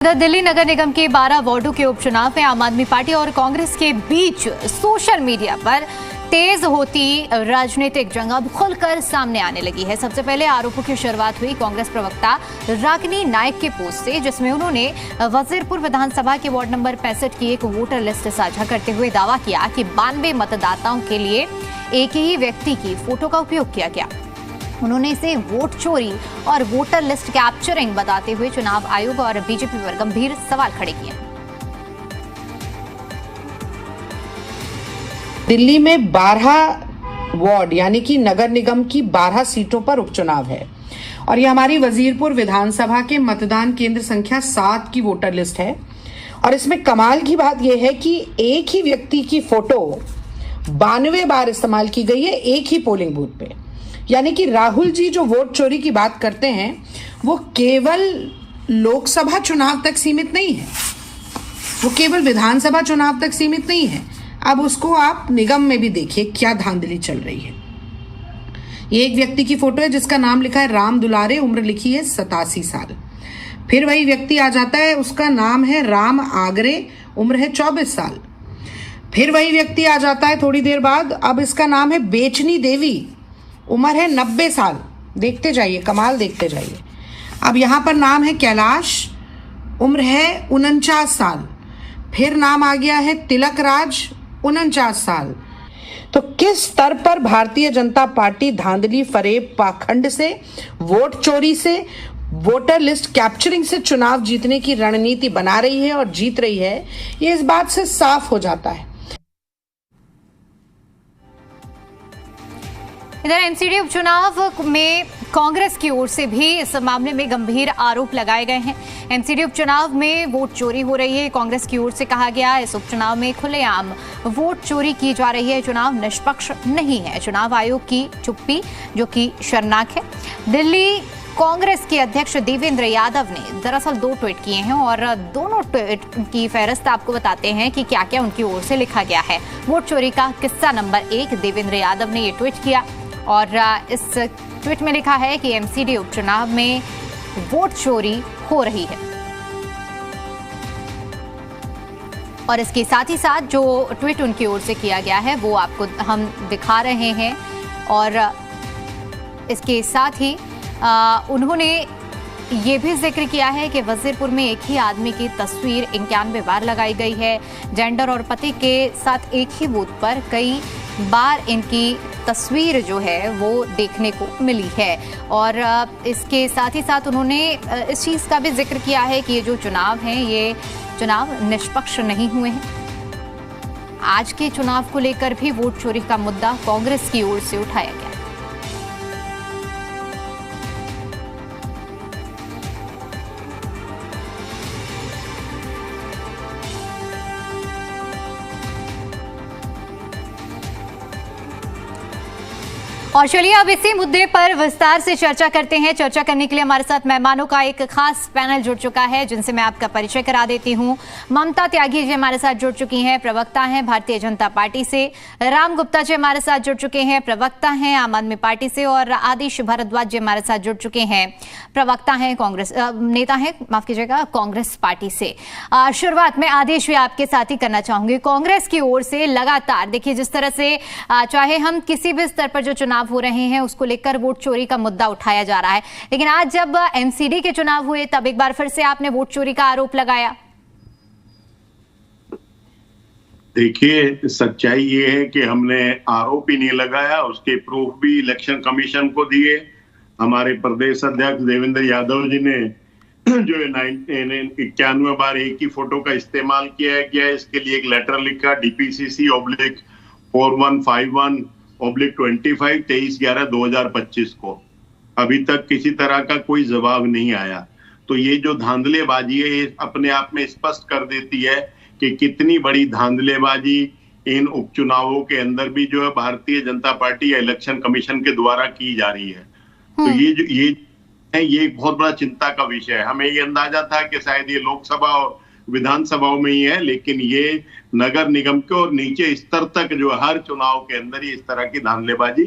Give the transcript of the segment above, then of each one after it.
दिल्ली नगर निगम के 12 वार्डों के उपचुनाव में आम आदमी पार्टी और कांग्रेस के बीच सोशल मीडिया पर तेज होती राजनीतिक जंग अब खुलकर सामने आने लगी है। सबसे पहले आरोपों की शुरुआत हुई कांग्रेस प्रवक्ता रागिनी नायक के पोस्ट से, जिसमें उन्होंने वजीरपुर विधानसभा के वार्ड नंबर 65 की एक वोटर लिस्ट साझा करते हुए दावा किया कि 92 मतदाताओं के लिए एक ही व्यक्ति की फोटो का उपयोग किया गया। उन्होंने इसे वोट चोरी और वोटर लिस्ट कैप्चरिंग बताते हुए चुनाव आयोग और बीजेपी पर गंभीर सवाल खड़े किए। दिल्ली में 12 वार्ड यानी कि नगर निगम की 12 सीटों पर उपचुनाव है और ये हमारी वजीरपुर विधानसभा के मतदान केंद्र संख्या 7 की वोटर लिस्ट है। और इसमें कमाल की बात यह है कि एक ही व्यक्ति की फोटो 92 बार इस्तेमाल की गई है एक ही पोलिंग बूथ पे। यानी कि राहुल जी जो वोट चोरी की बात करते हैं वो केवल लोकसभा चुनाव तक सीमित नहीं है, वो केवल विधानसभा चुनाव तक सीमित नहीं है। अब उसको आप निगम में भी देखिए क्या धांधली चल रही है। ये एक व्यक्ति की फोटो है जिसका नाम लिखा है राम दुलारे, उम्र लिखी है 87 साल। फिर वही व्यक्ति आ जाता है, उसका नाम है राम आगरे, उम्र है 24 साल। फिर वही व्यक्ति आ जाता है थोड़ी देर बाद, अब इसका नाम है बेचनी देवी, उम्र है 90 साल। देखते जाइए, कमाल देखते जाइए। अब यहाँ पर नाम है कैलाश, उम्र है 49 साल। फिर नाम आ गया है तिलक राज, 49 साल। तो किस स्तर पर भारतीय जनता पार्टी धांधली, फरेब, पाखंड से, वोट चोरी से, वोटर लिस्ट कैप्चरिंग से चुनाव जीतने की रणनीति बना रही है और जीत रही है, ये इस बात से साफ हो जाता है। इधर एमसीडी उपचुनाव में कांग्रेस की ओर से भी इस मामले में गंभीर आरोप लगाए गए हैं। एमसीडी उपचुनाव में वोट चोरी हो रही है, कांग्रेस की ओर से कहा गया इस उपचुनाव में खुलेआम वोट चोरी की जा रही है, चुनाव निष्पक्ष नहीं है। चुनाव आयोग की चुप्पी जो कि शर्मनाक है। दिल्ली कांग्रेस के अध्यक्ष देवेंद्र यादव ने दरअसल 2 ट्वीट किए हैं और दोनों ट्वीट की फहरिस्त आपको बताते हैं कि क्या क्या उनकी ओर से लिखा गया है। वोट चोरी का किस्सा नंबर 1, देवेंद्र यादव ने ये ट्वीट किया और इस ट्वीट में लिखा है कि एमसीडी उपचुनाव में वोट चोरी हो रही है। और इसके साथ ही साथ जो ट्वीट उनकी ओर से किया गया है वो आपको हम दिखा रहे हैं। और इसके साथ ही उन्होंने ये भी जिक्र किया है कि वजीरपुर में एक ही आदमी की तस्वीर 91 बार लगाई गई है। जेंडर और पति के साथ एक ही बूथ पर कई बार इनकी तस्वीर जो है वो देखने को मिली है। और इसके साथ ही साथ उन्होंने इस चीज़ का भी जिक्र किया है कि ये जो चुनाव हैं ये चुनाव निष्पक्ष नहीं हुए हैं। आज के चुनाव को लेकर भी वोट चोरी का मुद्दा कांग्रेस की ओर से उठाया गया। और चलिए अब इसी मुद्दे पर विस्तार से चर्चा करते हैं। चर्चा करने के लिए हमारे साथ मेहमानों का एक खास पैनल जुड़ चुका है जिनसे मैं आपका परिचय करा देती हूं। ममता त्यागी जी हमारे साथ जुड़ चुकी हैं, प्रवक्ता हैं भारतीय जनता पार्टी से। राम गुप्ता जी हमारे साथ जुड़ चुके हैं, प्रवक्ता हैं आम आदमी पार्टी से। और आदिश भारद्वाज जी हमारे साथ जुड़ चुके हैं, प्रवक्ता हैं कांग्रेस, नेता हैं माफ कीजिएगा कांग्रेस पार्टी से। शुरुआत में आदेश भी आपके साथ ही करना चाहूंगी। कांग्रेस की ओर से लगातार देखिए जिस तरह से चाहे हम किसी भी स्तर पर जो चुनाव हो रहे हैं उसको लेकर वोट चोरी का मुद्दा उठाया जा रहा है, लेकिन आज जब एमसीडी के चुनाव हुए तब एक बार फिर से आपने वोट चोरी का आरोप लगाया। देखिए सच्चाई ये है कि हमने आरोप ही नहीं लगाया, उसके प्रूफ भी इलेक्शन कमीशन को दिए। हमारे प्रदेश अध्यक्ष देवेंद्र यादव जी ने जो 91 बार एक ही फोटो का इस्तेमाल किया गया, इसके लिए एक लेटर लिखा DPCC/4151/25 23/11/2025 को। अभी तक किसी तरह का कोई जवाब नहीं आया। तो ये जो धांधलेबाजी है ये अपने आप में स्पष्ट कर देती है कि कितनी बड़ी धांधलेबाजी इन उपचुनावों के अंदर भी जो है भारतीय जनता पार्टी या इलेक्शन कमीशन के द्वारा की जा रही है। तो ये एक बहुत बड़ा चिंता का विषय है। हमें ये अंदाजा था कि शायद ये लोकसभा और विधानसभाओं में ही है, लेकिन ये नगर निगम के और नीचे स्तर तक जो हर चुनाव के अंदर ही इस तरह की धांधलेबाजी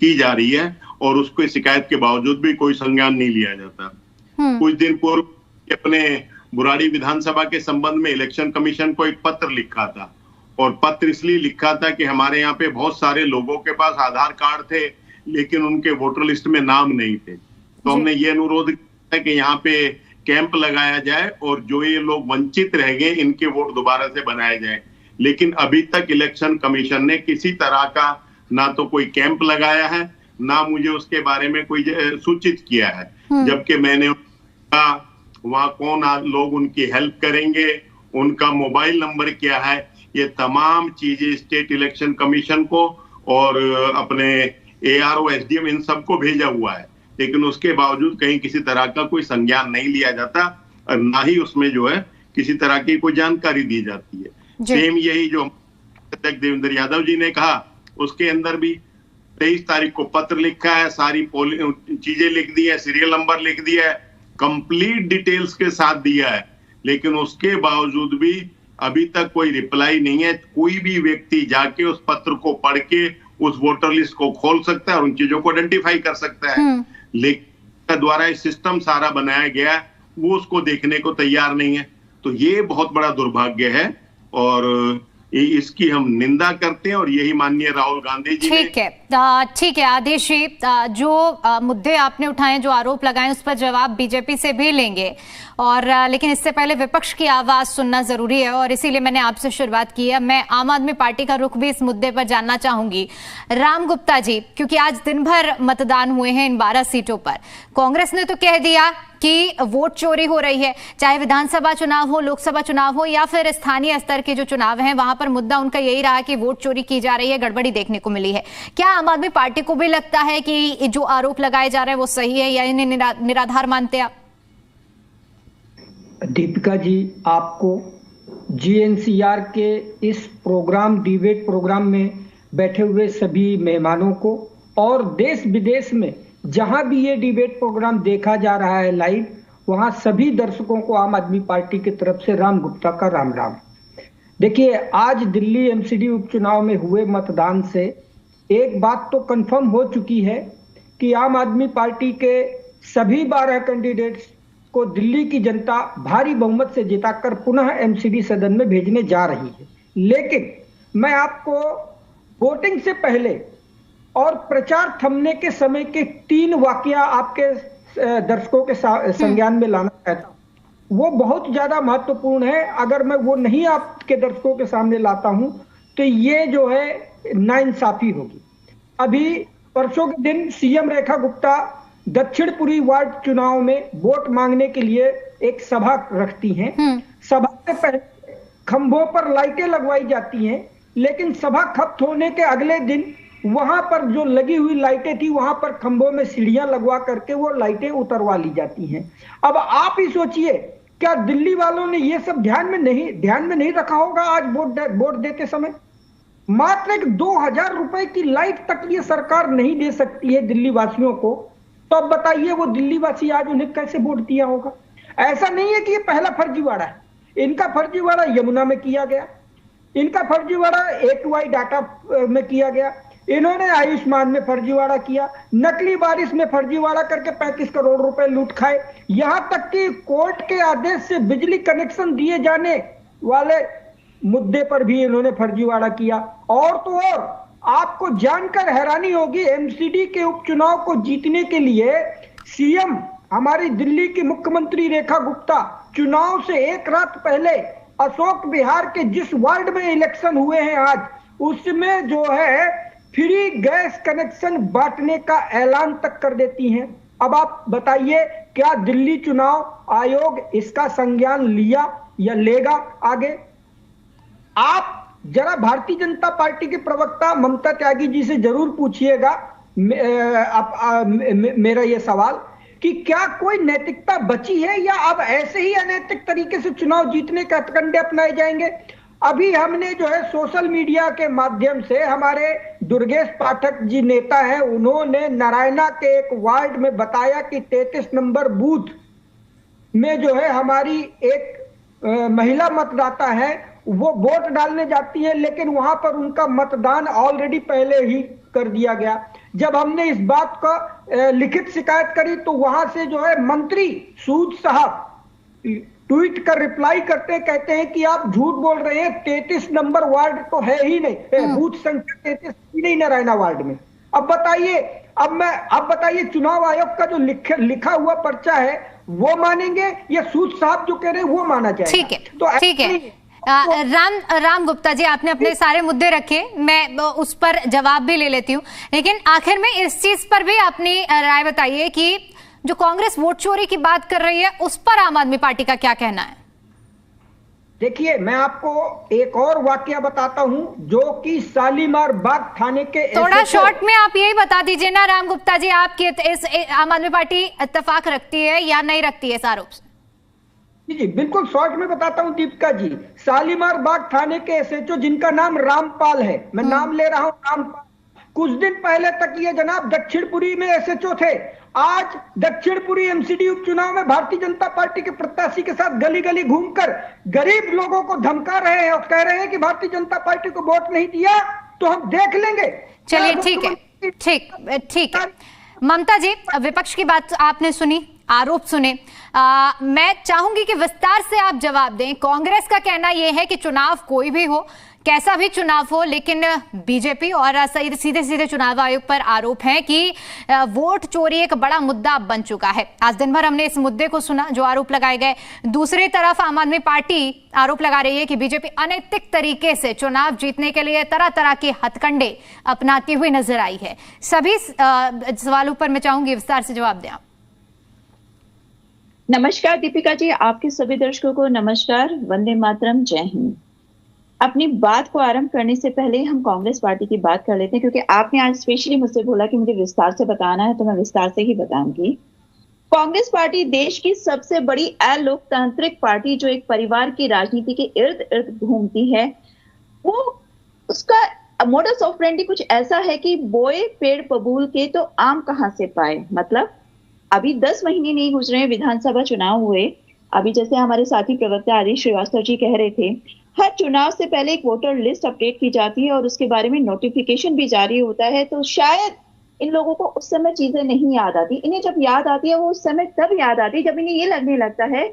की जा रही है और उसको शिकायत के बावजूद भी कोई संज्ञान नहीं लिया जाता। कुछ दिन पूर्व अपने बुराड़ी विधानसभा के संबंध में इलेक्शन कमीशन को एक पत्र लिखा था, और पत्र इसलिए लिखा था कि हमारे यहाँ पे बहुत सारे लोगों के पास आधार कार्ड थे लेकिन उनके वोटर लिस्ट में नाम नहीं थे। तो हमने ये अनुरोध किया कि यहाँ पे कैंप लगाया जाए और जो ये लोग वंचित रह गए इनके वोट दोबारा से बनाए जाए। लेकिन अभी तक इलेक्शन कमीशन ने किसी तरह का ना तो कोई कैंप लगाया है, ना मुझे उसके बारे में कोई सूचित किया है। जबकि मैंने वहां कौन लोग उनकी हेल्प करेंगे, उनका मोबाइल नंबर क्या है, ये तमाम चीजें स्टेट इलेक्शन कमीशन को और अपने ARO SDM इन सबको भेजा हुआ है, लेकिन उसके बावजूद कहीं किसी तरह का कोई संज्ञान नहीं लिया जाता और ना ही उसमें जो है किसी तरह की कोई जानकारी दी जाती है। सेम यही जो देवेंद्र यादव जी ने कहा, उसके अंदर भी 23 तारीख को पत्र लिखा है, सारी चीजें लिख दी है, सीरियल नंबर लिख दिया है, कंप्लीट डिटेल्स के साथ दिया है, लेकिन उसके बावजूद भी अभी तक कोई रिप्लाई नहीं है। कोई भी व्यक्ति जाके उस पत्र को पढ़ के उस वोटर लिस्ट को खोल सकता है और उन चीजों को आइडेंटिफाई कर सकता है, लेकिन द्वारा इस सिस्टम सारा बनाया गया है वो उसको देखने को तैयार नहीं है। तो ये बहुत बड़ा दुर्भाग्य है और इसकी हम निंदा करते हैं और यही माननीय राहुल गांधी जी ठीक है आदेश जी, जो मुद्दे आपने उठाए, जो आरोप लगाए, उस पर जवाब बीजेपी से भी लेंगे, और लेकिन इससे पहले विपक्ष की आवाज सुनना जरूरी है और इसीलिए मैंने आपसे शुरुआत की है। मैं आम आदमी पार्टी का रुख भी इस मुद्दे पर जानना चाहूंगी। राम गुप्ता जी, क्योंकि आज दिन भर मतदान हुए हैं इन 12 सीटों पर, कांग्रेस ने तो कह दिया कि वोट चोरी हो रही है, चाहे विधानसभा चुनाव हो, लोकसभा चुनाव हो या फिर स्थानीय स्तर के जो चुनाव हैं, वहां पर मुद्दा उनका यही रहा कि वोट चोरी की जा रही है, गड़बड़ी देखने को मिली है। क्या आम आदमी पार्टी को भी लगता है कि जो आरोप लगाए जा रहे हैं वो सही है या इन्हें निराधार मानते हैं? दीपिका जी, आपको GNCR के इस प्रोग्राम, डिबेट प्रोग्राम में बैठे हुए सभी मेहमानों को और देश विदेश में जहां भी ये डिबेट प्रोग्राम देखा जा रहा है लाइव, वहां सभी दर्शकों को आम आदमी पार्टी की तरफ से राम गुप्ता का राम राम। देखिए, आज दिल्ली MCD उपचुनाव में हुए मतदान से एक बात तो कंफर्म हो चुकी है कि आम आदमी पार्टी के सभी 12 कैंडिडेट्स को दिल्ली की जनता भारी बहुमत से जिताकर पुनः MCD सदन में भेजने जा रही है। लेकिन मैं आपको वोटिंग से पहले और प्रचार थमने के समय के 3 वाकया आपके दर्शकों के संज्ञान में लाना चाहता हूं। वो बहुत ज्यादा महत्वपूर्ण है। अगर मैं वो नहीं आपके दर्शकों के सामने लाता हूं तो ये जो है नाइंसाफी होगी। अभी परसों के दिन CM रेखा गुप्ता दक्षिणपुरी वार्ड चुनाव में वोट मांगने के लिए एक सभा रखती हैं। सभा से पहले खंभों पर लाइटें लगवाई जाती हैं, लेकिन सभा खत्म होने के अगले दिन वहां पर जो लगी हुई लाइटें थी, वहां पर खंभों में सीढ़ियां लगवा करके वो लाइटें उतरवा ली जाती हैं। अब आप ही सोचिए, क्या दिल्ली वालों ने ये सब ध्यान में नहीं रखा होगा? आज वोट देते समय मात्र एक 2000 रुपए की लाइट तक ये सरकार नहीं दे सकती है दिल्ली वासियों को, तो अब बताइए वो दिल्ली वासी आज उन्हें कैसे वोट दिया होगा? ऐसा नहीं है कि ये पहला फर्जीवाड़ा है। इनका फर्जीवाड़ा यमुना में किया गया, इनका फर्जीवाड़ा A2I डाटा में किया गया, इन्होंने आयुष्मान में फर्जीवाड़ा किया, नकली बारिश में फर्जीवाड़ा करके 35 करोड़ रुपए लूट खाए, यहां तक कि कोर्ट के आदेश से बिजली कनेक्शन दिए जाने वाले मुद्दे पर भी इन्होंने फर्जीवाड़ा किया। और तो और आपको जानकर हैरानी होगी, MCD के उपचुनाव को जीतने के लिए CM हमारी दिल्ली की मुख्यमंत्री रेखा गुप्ता चुनाव से एक रात पहले अशोक विहार के जिस वार्ड में इलेक्शन हुए हैं आज, उसमें जो है फ्री गैस कनेक्शन बांटने का ऐलान तक कर देती हैं। अब आप बताइए, क्या दिल्ली चुनाव आयोग इसका संज्ञान लिया या लेगा आगे? आप जरा भारतीय जनता पार्टी के प्रवक्ता ममता त्यागी जी से जरूर पूछिएगा मेरा ये सवाल कि क्या कोई नैतिकता बची है या अब ऐसे ही अनैतिक तरीके से चुनाव जीतने के हथकंडे अपनाए जाएंगे? अभी हमने जो है सोशल मीडिया के माध्यम से, हमारे दुर्गेश पाठक जी नेता हैं, उन्होंने नारायणा के एक वार्ड में बताया कि 33 नंबर बूथ में जो है हमारी एक महिला मतदाता है, वो वोट डालने जाती है, लेकिन वहां पर उनका मतदान ऑलरेडी पहले ही कर दिया गया। जब हमने इस बात का लिखित शिकायत करी तो वहां से जो है मंत्री सूद साहब ट्वीट कर रिप्लाई करते कहते हैं कि आप झूठ बोल रहे हैं, 33 नंबर वार्ड तो है ही नहीं, बूथ संख्या 33 ही नहीं नारायणा वार्ड में। अब बताइए चुनाव आयोग का जो लिखा हुआ पर्चा है वो मानेंगे या सूद साहब जो कह रहे हैं वो माना जाएगा? ठीक है, तो ठीक है। राम गुप्ता जी, आपने अपने सारे मुद्दे रखे, मैं उस पर जवाब भी ले लेती हूँ, लेकिन आखिर में इस चीज पर भी अपनी राय बताइए कि जो कांग्रेस वोट चोरी की बात कर रही है उस पर आम आदमी पार्टी का क्या कहना है? देखिए, मैं आपको एक और वाकया बताता हूं जो कि शालीमार बाग थाने के, थोड़ा शॉर्ट में आप यही बता दीजिए ना राम गुप्ता जी, आपकी इस आम आदमी पार्टी इत्तेफाक रखती है या नहीं रखती है इस आरोप से? जी बिल्कुल शॉर्ट में बताता हूं दीपिका जी। शालीमार बाग थाने के एसएचओ जिनका नाम रामपाल है, मैं नाम ले रहा हूं रामपाल, कुछ दिन पहले तक ये जनाब दक्षिणपुरी में एसएचओ थे। आज दक्षिणपुरी एमसीडी उपचुनाव में भारतीय जनता पार्टी के प्रत्याशी के साथ गली गली घूमकर गरीब लोगों को धमका रहे हैं और कह रहे हैं कि भारतीय जनता पार्टी को वोट नहीं दिया तो हम देख लेंगे। चलिए ठीक है, ठीक है। ममता जी, विपक्ष की बात आपने सुनी, आरोप सुने, मैं चाहूंगी कि विस्तार से आप जवाब दें। कांग्रेस का कहना यह है कि चुनाव कोई भी हो, कैसा भी चुनाव हो, लेकिन बीजेपी और सीधे सीधे चुनाव आयोग पर आरोप है कि वोट चोरी एक बड़ा मुद्दा बन चुका है। आज दिन भर हमने इस मुद्दे को सुना, जो आरोप लगाए गए। दूसरी तरफ आम आदमी पार्टी आरोप लगा रही है कि बीजेपी अनैतिक तरीके से चुनाव जीतने के लिए तरह तरह के हथकंडे अपनाती हुई नजर आई है। सभी सवालों पर मैं चाहूंगी विस्तार से जवाब दें आप। नमस्कार दीपिका जी, आपके सभी दर्शकों को नमस्कार, वंदे मातरम, जय हिंद। अपनी बात को आरंभ करने से पहले हम कांग्रेस पार्टी की बात कर लेते हैं, क्योंकि आपने आज स्पेशली मुझसे बोला कि मुझे विस्तार से बताना है, तो मैं विस्तार से ही बताऊंगी। कांग्रेस पार्टी देश की सबसे बड़ी अलोकतांत्रिक पार्टी, जो एक परिवार की राजनीति के इर्द गिर्द घूमती है, वो उसका मोडस ऑपरेंडी कुछ ऐसा है कि बोए पेड़ बबूल के तो आम कहां से पाए। मतलब अभी 10 महीने नहीं गुजरे, विधानसभा चुनाव हुए। अभी जैसे हमारे साथी प्रवक्ता आदिश श्रीवास्तव जी कह रहे थे, हर चुनाव से पहले एक वोटर लिस्ट अपडेट की जाती है और उसके बारे में नोटिफिकेशन भी जारी होता है। तो शायद इन लोगों को उस समय चीजें नहीं याद आती, इन्हें जब याद आती है वो उस समय तब याद आती है जब इन्हें ये लगने लगता है,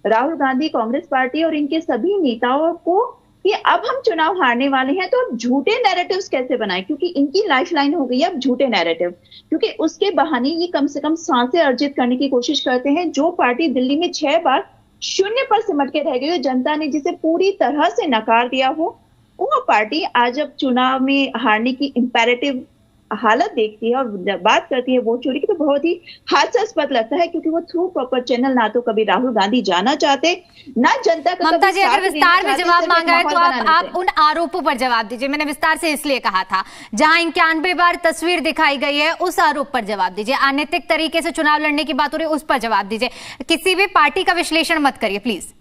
राहुल गांधी, कांग्रेस पार्टी और इनके सभी नेताओं को, कि अब हम चुनाव हारने वाले हैं, तो अब झूठे नैरेटिव्स कैसे बनाएं, क्योंकि इनकी लाइफलाइन हो गई है अब झूठे नैरेटिव। क्योंकि उसके बहाने ये कम से कम सांसें अर्जित करने की कोशिश करते हैं। जो पार्टी दिल्ली में 6 बार शून्य पर सिमट के रह गई हो, जनता ने जिसे पूरी तरह से नकार दिया हो, वो पार्टी आज अब चुनाव में हारने की इंपैरेटिव हालत देखती है और बात करती है वोट चोरी की, तो बहुत ही हास्यास्पद लगता है। क्योंकि वो थ्रू प्रॉपर चैनल ना तो कभी राहुल गांधी जाना चाहते, ना जनता का। ममता जी, अगर विस्तार में जवाब मांगा है तो आप उन आरोपों पर जवाब दीजिए। मैंने विस्तार से इसलिए कहा था, जहां 91 बार तस्वीर दिखाई गई है उस आरोप पर जवाब दीजिए। अनैतिक तरीके से चुनाव लड़ने की बात हो रही है, उस पर जवाब दीजिए। किसी भी पार्टी का विश्लेषण मत करिए प्लीज।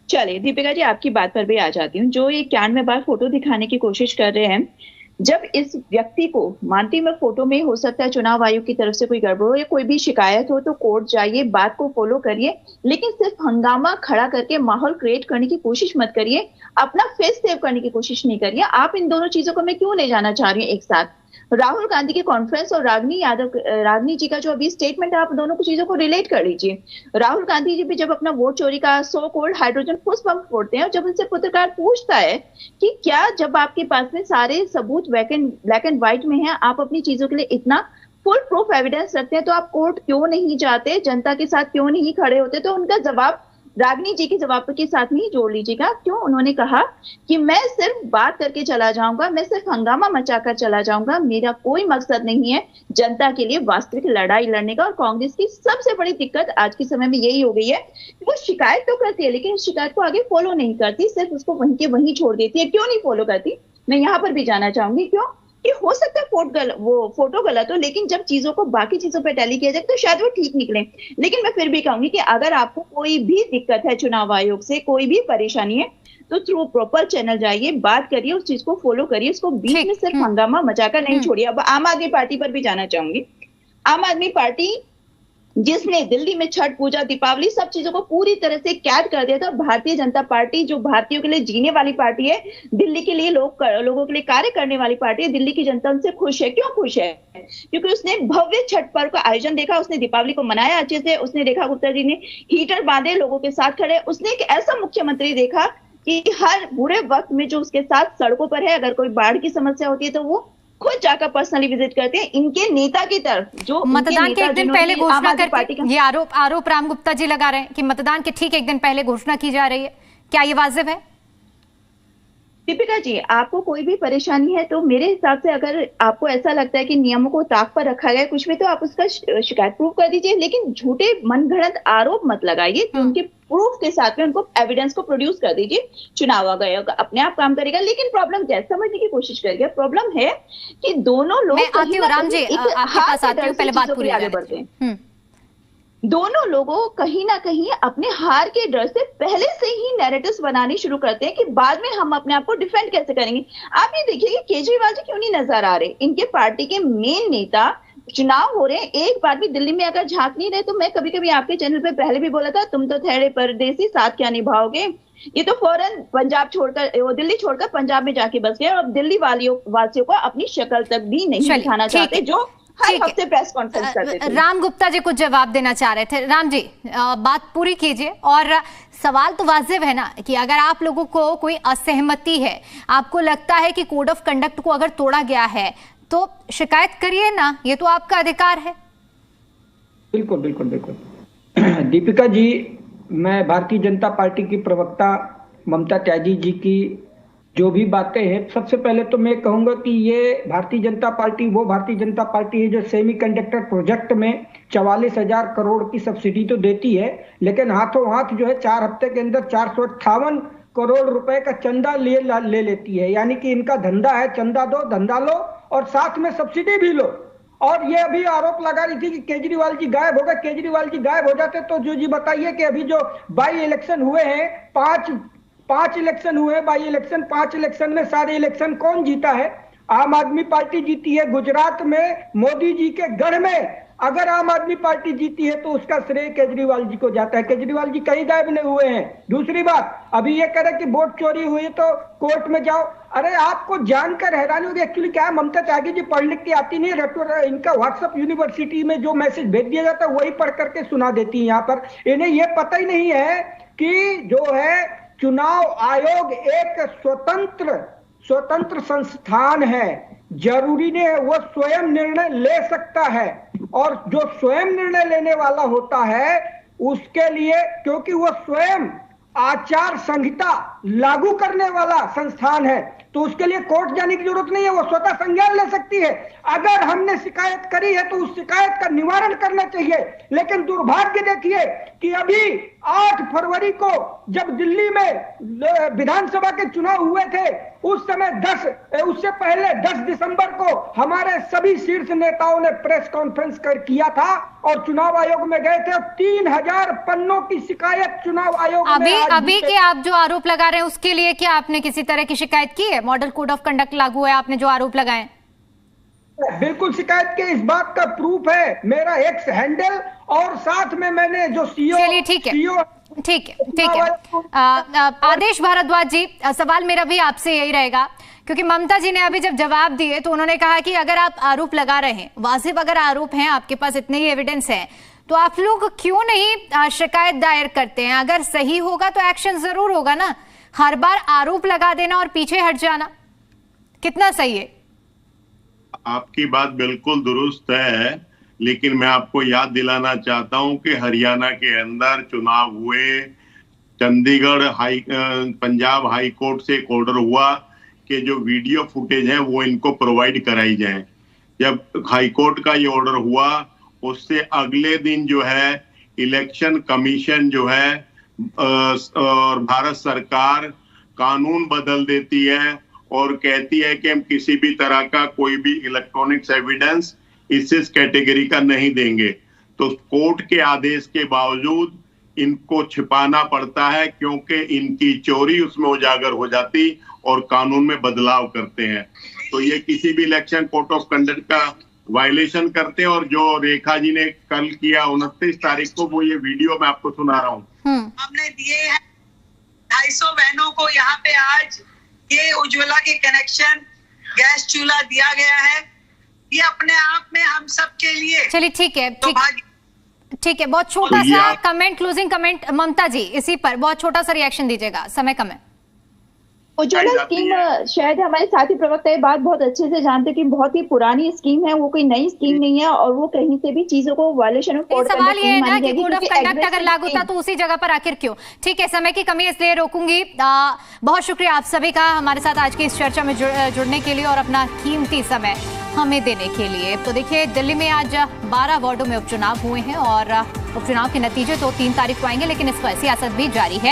चलिए दीपिका जी, आपकी बात पर भी आ जाती हूँ। जो ये 91 बार फोटो दिखाने की कोशिश कर रहे हैं, जब इस व्यक्ति को, मानती मैं फोटो में हो सकता है चुनाव आयोग की तरफ से कोई गड़बड़ हो या कोई भी शिकायत हो, तो कोर्ट जाइए, बात को फॉलो करिए, लेकिन सिर्फ हंगामा खड़ा करके माहौल क्रिएट करने की कोशिश मत करिए, अपना फेस सेव करने की कोशिश नहीं करिए। आप इन दोनों चीजों को मैं क्यों ले जाना चाह रही हूँ एक साथ, राहुल गांधी के कॉन्फ्रेंस और रागनी जी का जो अभी स्टेटमेंट है, आप दोनों को चीजों को रिलेट कर लीजिए। राहुल गांधी जी भी जब अपना वोट चोरी का सो कॉल्ड हाइड्रोजन फुस पंप फोड़ते हैं, और जब उनसे पत्रकार पूछता है कि क्या जब आपके पास में सारे सबूत ब्लैक एंड व्हाइट में हैं, आप अपनी चीजों के लिए इतना फुल प्रूफ एविडेंस रखते हैं, तो आप कोर्ट क्यों नहीं जाते, जनता के साथ क्यों नहीं खड़े होते? तो उनका जवाब रागनी जी के जवाब के साथ नहीं जोड़ लीजिएगा। क्यों? उन्होंने कहा कि मैं सिर्फ बात करके चला जाऊंगा, मैं सिर्फ हंगामा मचाकर चला जाऊंगा, मेरा कोई मकसद नहीं है जनता के लिए वास्तविक लड़ाई लड़ने का। और कांग्रेस की सबसे बड़ी दिक्कत आज के समय में यही हो गई है, वो शिकायत तो करती है लेकिन उस शिकायत को आगे फॉलो नहीं करती, सिर्फ उसको वहीं के वहीं छोड़ देती है। क्यों नहीं फॉलो करती, मैं यहाँ पर भी जाना चाहूंगी। क्यों? कि हो सकता है फोटो गलत हो, लेकिन जब चीजों को बाकी चीजों पर टैली किया जाए तो शायद वो ठीक निकले। लेकिन मैं फिर भी कहूंगी कि अगर आपको कोई भी दिक्कत है चुनाव आयोग से, कोई भी परेशानी है, तो थ्रू प्रॉपर चैनल जाइए, बात करिए, उस चीज को फॉलो करिए, उसको बीच में सिर्फ हंगामा मचाकर नहीं छोड़िए। अब आम आदमी पार्टी पर भी जाना चाहूंगी। आम आदमी पार्टी जिसने दिल्ली में छठ पूजा, दीपावली, सब चीजों को पूरी तरह से कैद कर दिया था। भारतीय जनता पार्टी जो भारतीयों के लिए जीने वाली पार्टी है, दिल्ली के लिए लोगों के लिए कार्य करने वाली पार्टी है, दिल्ली की जनता उनसे खुश है। क्यों खुश है? क्योंकि उसने भव्य छठ पर्व का आयोजन देखा, उसने दीपावली को मनाया अच्छे से, उसने रेखा गुप्ता जी ने हीटर बांधे, लोगों के साथ खड़े, उसने एक ऐसा मुख्यमंत्री देखा कि हर बुरे वक्त में जो उसके साथ सड़कों पर है, अगर कोई बाढ़ की समस्या होती है तो वो खुद जाकर पर्सनली विजिट करते हैं। इनके नेता की तरफ जो मतदान के एक दिन पहले घोषणा करके, ये आरोप राम गुप्ता जी लगा रहे हैं कि मतदान के ठीक एक दिन पहले घोषणा की जा रही है, क्या ये वाजिब है? दीपिका जी, आपको कोई भी परेशानी है तो मेरे हिसाब से अगर आपको ऐसा लगता है कि नियमों को ताक पर रखा गया कुछ भी, तो आप उसका शिकायत प्रूव कर दीजिए, लेकिन झूठे मनगढ़ंत आरोप मत लगाइए। उनके प्रूफ के साथ में उनको एविडेंस को प्रोड्यूस कर दीजिए। चुनाव आयोग अपने आप काम करेगा, लेकिन प्रॉब्लम क्या समझने की कोशिश करिए। प्रॉब्लम है कि दोनों लोग राम जी आपके पास आती हूं, पहले बात पूरी आगे बढ़ते हैं। दोनों लोगों कहीं ना कहीं अपने हार के डर से पहले से ही नैरेटिव्स बनानी शुरू करते हैं कि बाद में हम अपने आप को डिफेंड कैसे करेंगे। आप ये देखिए कि केजरीवाल जी क्यों नहीं नजर आ रहे। इनके पार्टी के मेन नेता, चुनाव हो रहे हैं, एक बार भी दिल्ली में अगर झांक नहीं रहे, तो मैं कभी कभी आपके चैनल पे पहले भी बोला था, तुम तो ठहरे परदेसी, साथ क्या निभाओगे। ये तो फौरन पंजाब छोड़कर, वो दिल्ली छोड़कर पंजाब में जाके बस गए और दिल्ली वासियों को अपनी शक्ल तक भी नहीं दिखाना चाहते, जो हर हफ्ते प्रेस कॉन्फ्रेंस करते थे। राम गुप्ता जी कुछ जवाब देना चाह रहे थे। राम जी बात पूरी कीजिए। और सवाल तो वाजिब है ना कि अगर आप लोगों को कोई असहमति है, आपको लगता है कि कोड ऑफ कंडक्ट को अगर तोड़ा गया है, तो शिकायत करिए ना, ये तो आपका अधिकार है। बिल्कुल बिल्कुल बिल्कुल। दीपिका जी, मैं भारतीय जनता पार्टी की प्रवक्ता ममता त्यागी जी की जो भी बातें हैं, सबसे पहले तो मैं कहूंगा कि ये भारतीय जनता पार्टी वो भारतीय जनता पार्टी है जो सेमीकंडक्टर प्रोजेक्ट में 44,000 करोड़ की सब्सिडी तो देती है, लेकिन हाथों हाथ जो है 4 हफ्ते के अंदर 458 करोड़ रुपए का चंदा ले लेती है। यानी कि इनका धंधा है चंदा दो, धंधा लो और साथ में सब्सिडी भी लो। और ये अभी आरोप लगा रही थी कि केजरीवाल जी गायब हो गए। केजरीवाल जी गायब हो जाते तो जो जी बताइए कि अभी जो बाई इलेक्शन हुए हैं, पांच इलेक्शन हुए बाई इलेक्शन, 5 इलेक्शन में सारे इलेक्शन कौन जीता है? आम आदमी पार्टी जीती है। गुजरात में मोदी जी के गढ़ में अगर आम आदमी पार्टी जीती है तो उसका श्रेय केजरीवाल जी को जाता है। केजरीवाल जी कहीं गायब नहीं हुए हैं। दूसरी बात, अभी ये कह रहे कि वोट चोरी हुई तो कोर्ट में जाओ। अरे आपको जानकर हैरानी होगी, एक्चुअली क्या है, ममता त्यागी जी पढ़ लिख के आती नहीं, इनका व्हाट्सएप यूनिवर्सिटी में जो मैसेज भेज दिया जाता है वही पढ़ करके सुना देती है। यहाँ पर इन्हें ये पता ही नहीं है कि जो है चुनाव आयोग एक स्वतंत्र संस्थान है। जरूरी नहीं है वो स्वयं निर्णय ले सकता है, और जो स्वयं निर्णय लेने वाला होता है उसके लिए, क्योंकि वो स्वयं आचार संहिता लागू करने वाला संस्थान है, तो उसके लिए कोर्ट जाने की जरूरत नहीं है, वो स्वतः संज्ञान ले सकती है। अगर हमने शिकायत करी है तो उस शिकायत का निवारण करना चाहिए। लेकिन दुर्भाग्य देखिए कि अभी 8 फरवरी को जब दिल्ली में विधानसभा के चुनाव हुए थे, उस समय उससे पहले 10 दिसंबर को हमारे सभी शीर्ष नेताओं ने प्रेस कॉन्फ्रेंस किया था और चुनाव आयोग में गए थे और 3000 पन्नों की शिकायत चुनाव आयोग अभी के आप जो आरोप लगा रहे हैं उसके लिए क्या आपने किसी तरह की शिकायत की है? मॉडल कोड ऑफ कंडक्ट लागू है, आपने जो आरोप लगाए? बिल्कुल शिकायत के इस बात का प्रूफ है मेरा एक्स हैंडल, और साथ में मैंने जो सीओ, चलिए ठीक है। आदेश भारद्वाज जी, सवाल मेरा भी आपसे यही रहेगा, क्योंकि ममता जी ने अभी जब जवाब दिए तो उन्होंने कहा कि अगर आप आरोप लगा रहे हैं, वाजिब अगर आरोप हैं, आपके पास इतने ही एविडेंस है, तो आप लोग क्यों नहीं शिकायत दायर करते हैं? अगर सही होगा तो एक्शन जरूर होगा ना। हर बार आरोप लगा देना और पीछे हट जाना कितना सही है? आपकी बात बिल्कुल दुरुस्त है, लेकिन मैं आपको याद दिलाना चाहता हूं कि हरियाणा के अंदर चुनाव हुए, चंडीगढ़ पंजाब हाई कोर्ट से एक ऑर्डर हुआ कि जो वीडियो फुटेज है वो इनको प्रोवाइड कराई जाए। जब हाई कोर्ट का ये ऑर्डर हुआ, उससे अगले दिन जो है इलेक्शन कमीशन जो है और भारत सरकार कानून बदल देती है और कहती है कि हम किसी भी तरह का कोई भी इलेक्ट्रॉनिक्स एविडेंस इस कैटेगरी का नहीं देंगे। तो कोर्ट के आदेश के बावजूद इनको छिपाना पड़ता है, क्योंकि इनकी चोरी उसमें उजागर हो जाती और कानून में बदलाव करते हैं। तो ये किसी भी इलेक्शन कोड ऑफ कंडक्ट का वायलेशन करते हैं। और जो रेखा जी ने कल किया 29 तारीख को, वो ये वीडियो मैं आपको सुना रहा हूँ। हमने दिए हैं 250 बहनों को यहाँ पे आज ये उज्ज्वला के कनेक्शन, गैस चूल्हा दिया गया है। ये अपने आप में हम सब के लिए चलिए ठीक है, तो ठीक है। बहुत छोटा सा कमेंट, क्लोजिंग कमेंट ममता जी, इसी पर बहुत छोटा सा रिएक्शन दीजिएगा, समय कम है। उज्ज्वला स्कीम शायद हमारे साथी प्रवक्ता ये बात बहुत अच्छे से जानते हैं कि बहुत ही पुरानी स्कीम है, वो कोई नई स्कीम नहीं है और वो कहीं से भी चीजों को वायलेशन ऑफ कोड सवाल ये है ना कि कोड ऑफ कंडक्ट अगर लागू था तो उसी जगह पर आखिर क्यों? ठीक है, समय की कमी इसलिए रोकूंगी। बहुत शुक्रिया आप सभी का हमारे साथ आज की इस चर्चा में जुड़ने के लिए और अपना कीमती समय हमें देने के लिए। तो देखिए, दिल्ली में आज 12 वार्डों में उपचुनाव हुए हैं और उपचुनाव के नतीजे तो 3 तारीख को आएंगे, लेकिन इस पर सियासत भी जारी है।